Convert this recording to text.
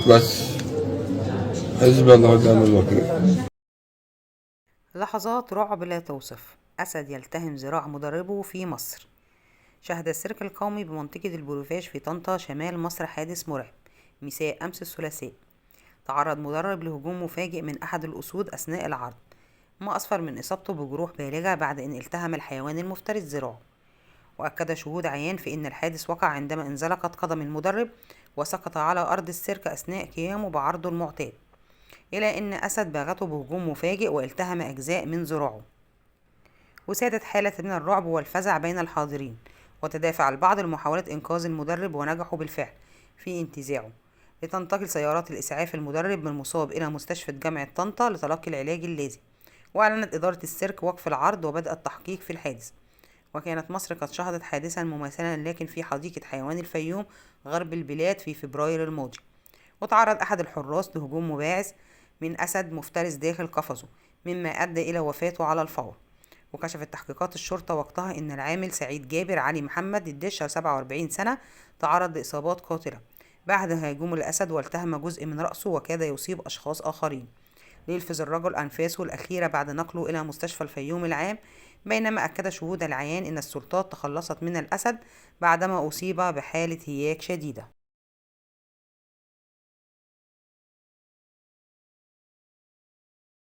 بس حسبي الله ونعم الوكيل. لحظات رعب لا توصف. أسد يلتهم ذراع مدربه في مصر. شهد السيرك القومي بمنطقة البروفاج في طنطا شمال مصر حادث مرعب مساء أمس الثلاثاء. تعرض مدرب لهجوم مفاجئ من أحد الأسود أثناء العرض، ما أسفر من إصابته بجروح بالغة بعد أن التهم الحيوان المفترس ذراعه. وأكد شهود عيان في أن الحادث وقع عندما انزلقت قدم المدرب وسقط على أرض السيرك أثناء قيامه بعرضه المعتاد، إلى أن أسد باغته بهجوم مفاجئ والتهم أجزاء من ذراعه. وسادت حالة من الرعب والفزع بين الحاضرين، وتدافع البعض لمحاولة إنقاذ المدرب ونجحوا بالفعل في انتزاعه، لتنتقل سيارات الإسعاف المدرب من المصاب إلى مستشفى جامعة طنطا لتلقي العلاج اللازم. وأعلنت إدارة السيرك وقف العرض وبدأ التحقيق في الحادث. وكانت مصر قد شهدت حادثا مماثلا لكن في حديقة حيوان الفيوم غرب البلاد في فبراير الماضي، وتعرض أحد الحراس لهجوم مباعث من أسد مفترس داخل قفصه، مما أدى إلى وفاته على الفور. وكشفت تحقيقات الشرطة وقتها إن العامل سعيد جابر علي محمد الدشة 47 سنة تعرض لإصابات قاتلة بعد هجوم الأسد، والتهم جزء من رأسه وكاد يصيب أشخاص آخرين، ليلفظ الرجل أنفاسه الأخيرة بعد نقله إلى مستشفى الفيوم العام. بينما أكد شهود العيان إن السلطات تخلصت من الأسد بعدما أصيب بحالة هياج شديدة.